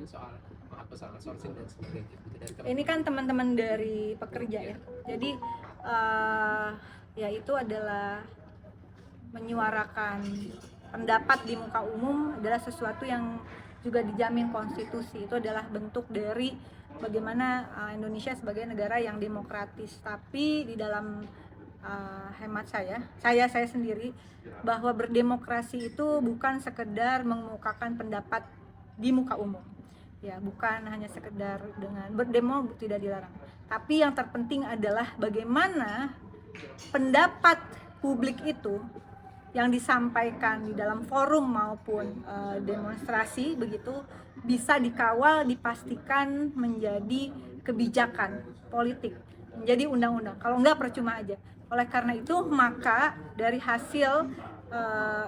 soal sourcing dan sebagainya gitu dari Ini kan teman-teman dari pekerja ya. Jadi ya itu adalah menyuarakan pendapat di muka umum adalah sesuatu yang juga dijamin konstitusi. Itu adalah bentuk dari bagaimana Indonesia sebagai negara yang demokratis. Tapi di dalam hemat saya sendiri, bahwa berdemokrasi itu bukan sekedar mengemukakan pendapat di muka umum. Ya, bukan hanya sekedar dengan berdemo tidak dilarang. Tapi yang terpenting adalah bagaimana pendapat publik itu yang disampaikan di dalam forum maupun demonstrasi begitu bisa dikawal, dipastikan menjadi kebijakan politik, menjadi undang-undang. Kalau enggak percuma aja. Oleh karena itu maka dari hasil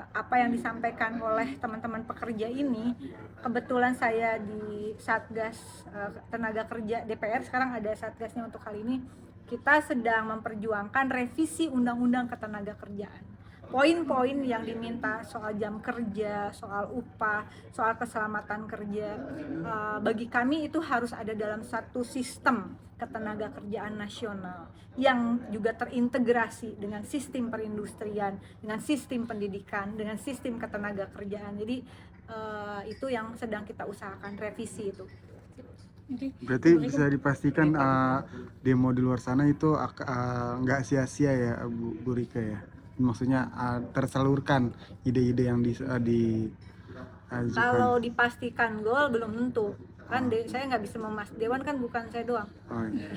apa yang disampaikan oleh teman-teman pekerja ini, kebetulan saya di Satgas Tenaga Kerja DPR, sekarang ada Satgasnya untuk hal ini, kita sedang memperjuangkan revisi Undang-Undang Ketenagakerjaan. Poin-poin yang diminta soal jam kerja, soal upah, soal keselamatan kerja, bagi kami itu harus ada dalam satu sistem ketenagakerjaan nasional yang juga terintegrasi dengan sistem perindustrian, dengan sistem pendidikan, dengan sistem ketenagakerjaan. Jadi itu yang sedang kita usahakan, revisi itu. Berarti bisa dipastikan demo di luar sana itu nggak sia-sia ya Bu Rika ya? Maksudnya tersalurkan ide-ide yang diajukan. Kalau dipastikan gol belum tentu kan, saya nggak bisa Dewan kan bukan saya doang. Iya.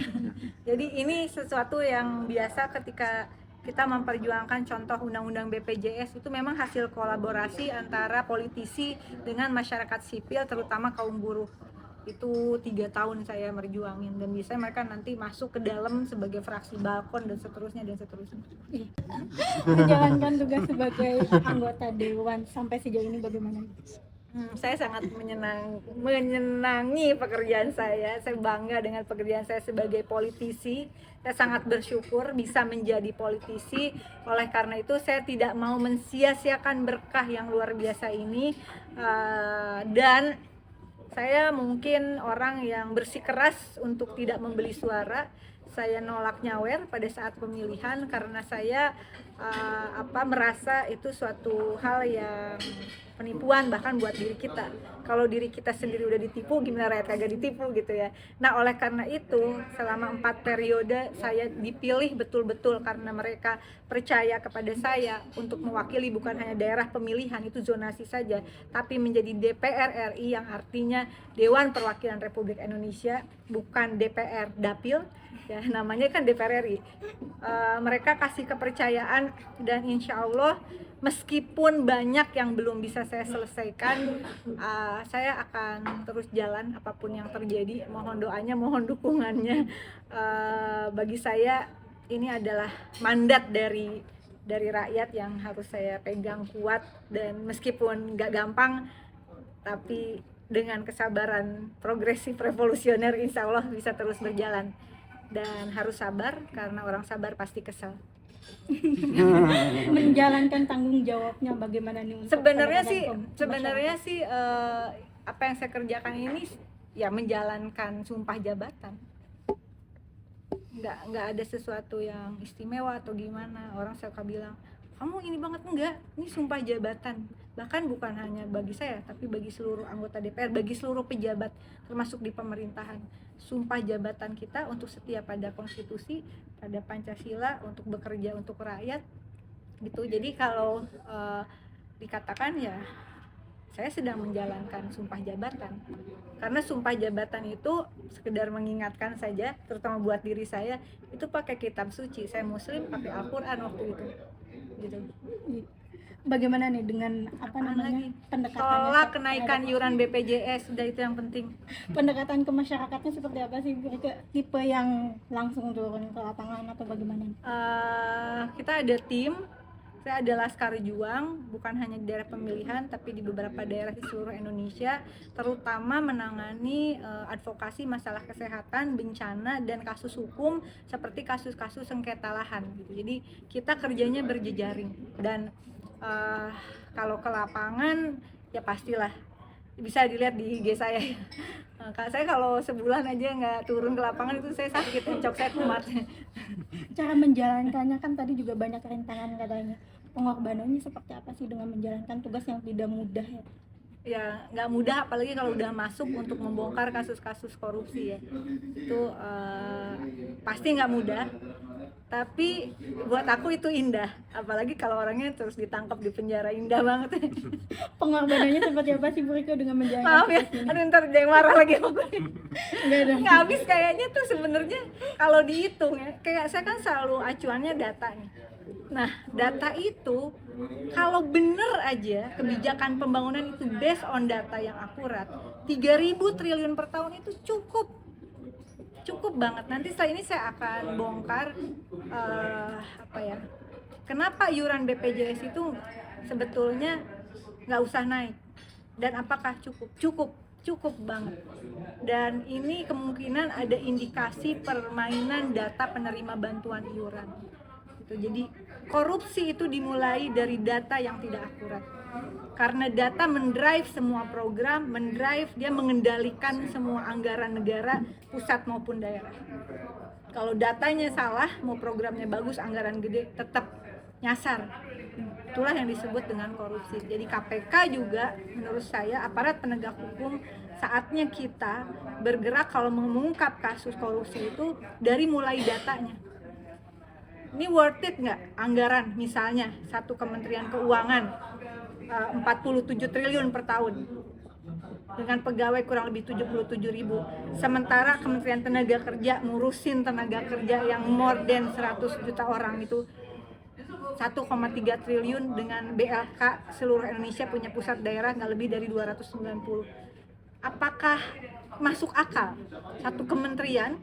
Jadi ini sesuatu yang biasa ketika kita memperjuangkan contoh undang-undang BPJS, itu memang hasil kolaborasi antara politisi dengan masyarakat sipil, terutama kaum buruh. Itu 3 tahun saya merjuangin, dan biasanya mereka nanti masuk ke dalam sebagai fraksi balkon dan seterusnya. Menjalankan tugas sebagai anggota dewan sampai sejauh ini bagaimana? Saya sangat menyenangi pekerjaan saya bangga dengan pekerjaan saya sebagai politisi. Saya sangat bersyukur bisa menjadi politisi. Oleh karena itu saya tidak mau mensia-siakan berkah yang luar biasa ini, dan saya mungkin orang yang bersikeras untuk tidak membeli suara. Saya nolak nyawer pada saat pemilihan karena saya merasa itu suatu hal yang penipuan bahkan buat diri kita. Kalau diri kita sendiri udah ditipu, gimana rakyat kagak ditipu gitu ya. Nah, oleh karena itu selama 4 periode saya dipilih betul-betul karena mereka percaya kepada saya untuk mewakili bukan hanya daerah pemilihan, itu zonasi saja, tapi menjadi DPR RI, yang artinya Dewan Perwakilan Republik Indonesia, bukan DPR Dapil ya, namanya kan DPR RI. Mereka kasih kepercayaan, dan insya Allah meskipun banyak yang belum bisa saya selesaikan, saya akan terus jalan apapun yang terjadi. Mohon doanya, mohon dukungannya. Bagi saya ini adalah mandat dari rakyat yang harus saya pegang kuat, dan meskipun nggak gampang, tapi dengan kesabaran progresif revolusioner insya Allah bisa terus berjalan. Dan harus sabar, karena orang sabar pasti kesal. Menjalankan tanggung jawabnya bagaimana nih? Sebenarnya sih apa yang saya kerjakan ini ya menjalankan sumpah jabatan. Nggak ada sesuatu yang istimewa atau gimana. Orang suka bilang, kamu ini banget, enggak, ini sumpah jabatan. Bahkan bukan hanya bagi saya, tapi bagi seluruh anggota DPR, bagi seluruh pejabat termasuk di pemerintahan. Sumpah jabatan kita untuk setia pada konstitusi, pada Pancasila, untuk bekerja untuk rakyat gitu. Jadi kalau dikatakan ya saya sedang menjalankan sumpah jabatan, karena sumpah jabatan itu sekedar mengingatkan saja, terutama buat diri saya, itu pakai kitab suci. Saya muslim, pakai Al-Quran waktu itu gitu. Bagaimana nih dengan pendekatan tolak kenaikan iuran BPJS, sudah itu yang penting. Pendekatan ke masyarakatnya seperti apa sih? Tipe yang langsung turun ke lapangan atau bagaimana? Kita ada tim. Saya ada Laskar Juang, bukan hanya di daerah pemilihan tapi di beberapa daerah di seluruh Indonesia, terutama menangani advokasi masalah kesehatan, bencana, dan kasus hukum seperti kasus-kasus sengketa lahan gitu. Jadi kita kerjanya berjejaring, dan kalau ke lapangan ya pastilah bisa dilihat di IG saya. Kak, saya kalau sebulan aja nggak turun ke lapangan itu saya sakit, encok saya kumat. Cara menjalankannya kan tadi juga banyak rintangan katanya. Pengorbanannya seperti apa sih dengan menjalankan tugas yang tidak mudah ya? Ya nggak mudah, apalagi kalau udah masuk untuk membongkar kasus-kasus korupsi ya, itu pasti nggak mudah, tapi buat aku itu indah, apalagi kalau orangnya terus ditangkap di penjara, indah banget. Pengorbanannya seperti apa sih Bu Rika dengan menjalankan Maaf ya, tugas ini? aduh ntar dia yang marah lagi sama gue. Enggak ada. Nggak habis kayaknya tuh sebenarnya kalau dihitung ya, kayak saya kan selalu acuannya data nih. Nah, data itu kalau bener aja kebijakan pembangunan itu based on data yang akurat, 3.000 triliun per tahun itu cukup banget. Nanti setelah ini saya akan bongkar kenapa iuran BPJS itu sebetulnya nggak usah naik dan apakah cukup banget. Dan ini kemungkinan ada indikasi permainan data penerima bantuan iuran. Jadi korupsi itu dimulai dari data yang tidak akurat. Karena data mendrive semua program, dia mengendalikan semua anggaran negara, pusat maupun daerah. Kalau datanya salah, mau programnya bagus, anggaran gede, tetap nyasar. Itulah yang disebut dengan korupsi. Jadi KPK juga menurut saya aparat penegak hukum, saatnya kita bergerak kalau mengungkap kasus korupsi itu dari mulai datanya. Ini worth it nggak anggaran misalnya satu Kementerian Keuangan 47 triliun per tahun dengan pegawai kurang lebih 77.000, sementara Kementerian Tenaga Kerja ngurusin tenaga kerja yang more than 100 juta orang itu 1,3 triliun dengan BLK seluruh Indonesia punya pusat daerah nggak lebih dari 290. Apakah masuk akal satu kementerian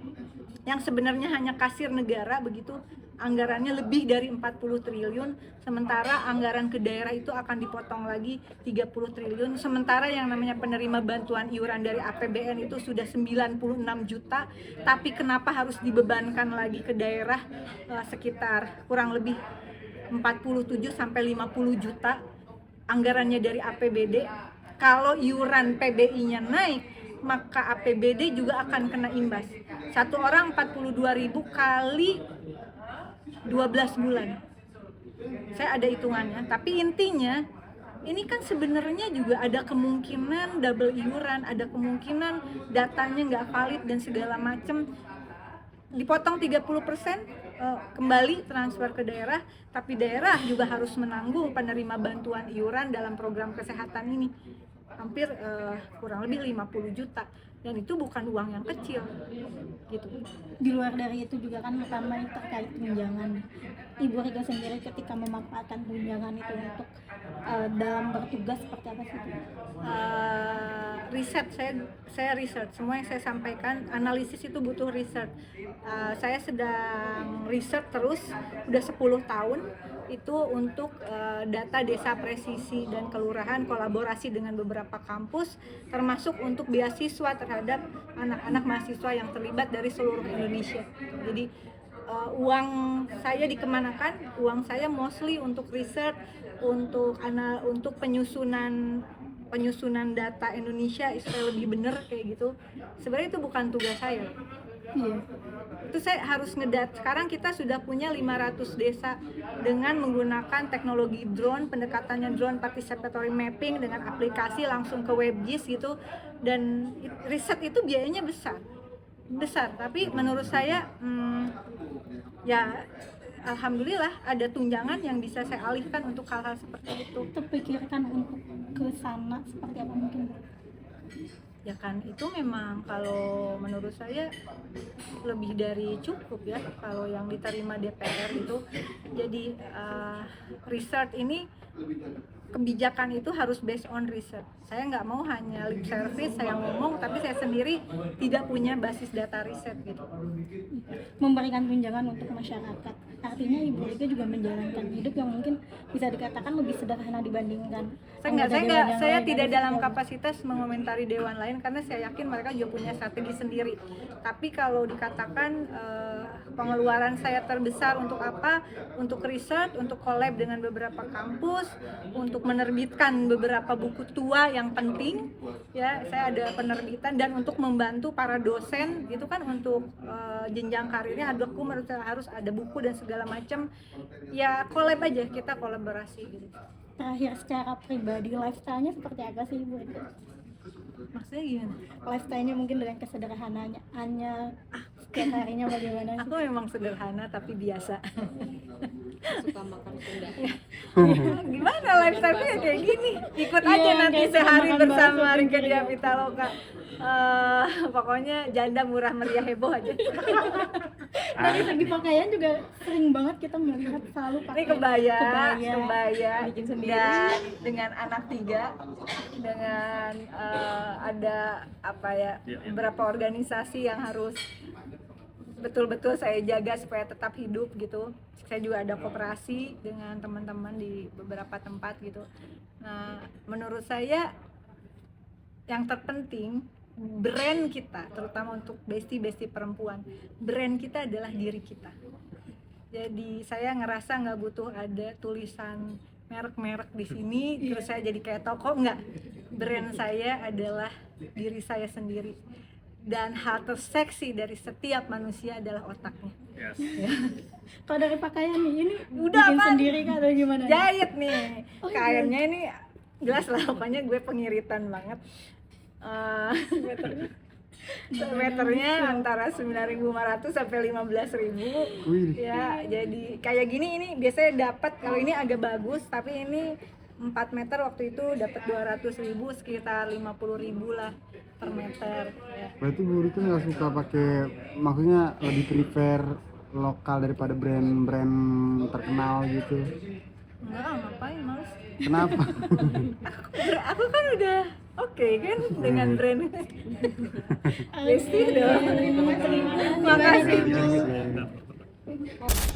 yang sebenarnya hanya kasir negara begitu anggarannya lebih dari 40 triliun, sementara anggaran ke daerah itu akan dipotong lagi 30 triliun, sementara yang namanya penerima bantuan iuran dari APBN itu sudah 96 juta, tapi kenapa harus dibebankan lagi ke daerah sekitar kurang lebih 47 sampai 50 juta anggarannya dari APBD. Kalau iuran PBI-nya naik, maka APBD juga akan kena imbas. Satu orang 42.000 kali 12 bulan. Saya ada hitungannya, tapi intinya ini kan sebenarnya juga ada kemungkinan double iuran, ada kemungkinan datanya nggak valid dan segala macam. Dipotong 30%, kembali transfer ke daerah, tapi daerah juga harus menanggung penerima bantuan iuran dalam program kesehatan ini. Hampir kurang lebih 50 juta. Dan itu bukan uang yang kecil gitu. Di luar dari itu juga kan utama terkait tunjangan. Ibu Rika sendiri ketika memanfaatkan tunjangan itu untuk dalam bertugas seperti apa sih? Riset, saya riset semua yang saya sampaikan, analisis itu butuh riset. Saya sedang riset terus udah 10 tahun itu untuk data desa presisi dan kelurahan, kolaborasi dengan beberapa kampus, termasuk untuk beasiswa terhadap anak-anak mahasiswa yang terlibat dari seluruh Indonesia. Jadi uang saya dikemanakan? Uang saya mostly untuk riset, untuk penyusunan data Indonesia supaya lebih benar kayak gitu. Sebenarnya itu bukan tugas saya. Iya. Itu saya harus sekarang kita sudah punya 500 desa dengan menggunakan teknologi drone, pendekatannya drone participatory mapping dengan aplikasi langsung ke WebGIS gitu, dan riset itu biayanya besar, tapi menurut saya ya alhamdulillah ada tunjangan yang bisa saya alihkan untuk hal-hal seperti itu. Terpikirkan untuk ke sana seperti apa mungkin? Ya kan itu memang kalau menurut saya lebih dari cukup ya kalau yang diterima DPR itu. Jadi research ini, kebijakan itu harus based on research. Saya nggak mau hanya lip service, saya ngomong tapi saya sendiri tidak punya basis data riset gitu. Memberikan tunjangan untuk masyarakat, artinya Ibu Rika juga menjalankan hidup yang mungkin bisa dikatakan lebih sederhana dibandingkan Saya tidak dalam kapasitas mengomentari dewan lain karena saya yakin mereka juga punya strategi sendiri. Tapi kalau dikatakan pengeluaran saya terbesar untuk apa? Untuk riset, untuk collab dengan beberapa kampus, untuk menerbitkan beberapa buku tua yang penting. Ya, saya ada penerbitan dan untuk membantu para dosen gitu kan untuk jenjang karirnya aku menurut saya harus ada buku dan segala macam. Ya, collab aja, kita kolaborasi gitu. Terakhir secara pribadi lifestyle-nya seperti apa sih Ibu Rika? Maksudnya gimana? Lifestyle-nya mungkin dengan kesederhanaannya setiap harinya bagaimana sih? Aku memang sederhana tapi biasa. Suka makan Sunda. Gimana lifestyle-nya ya kayak gini? Ikut Iya, aja nanti kayak sehari makan bersama bakso Rika pinggir Diah jalan. Pitaloka. Pokoknya janda murah meriah heboh aja. Dari segi pakaian juga sering banget kita melihat selalu Ini pakai kebaya Bikin sendiri. dan dengan anak 3 dengan ada apa ya beberapa organisasi yang harus betul-betul saya jaga supaya tetap hidup gitu. Saya juga ada koperasi dengan teman-teman di beberapa tempat gitu. Nah, menurut saya yang terpenting brand kita, terutama untuk bestie perempuan, brand kita adalah diri kita. Jadi saya ngerasa nggak butuh ada tulisan merek-merek di sini, terus saya jadi kayak toko, nggak. Brand saya adalah diri saya sendiri. Dan hal terseksi dari setiap manusia adalah otaknya. Kalau dari pakaian nih, ini Udah, bikin Pak. sendiri kah atau gimana? Jahit nih, Oh, iya. kainnya ini jelas lah, pokoknya gue pengiritan banget. Meternya antara 9.500 sampai 15.000. Wih. Ya, jadi kayak gini ini biasanya dapat, kalau ini agak bagus, tapi ini 4 meter waktu itu dapat 200.000, sekitar 50.000 lah per meter ya. Berarti Bu Rika nggak suka pakai, maksudnya lebih prefer lokal daripada brand-brand terkenal gitu? Enggak, ngapain, males. Kenapa? Aku kan udah oke kan dengan brand. Besti dong. Terima kasih. Makasih. Iya, iya.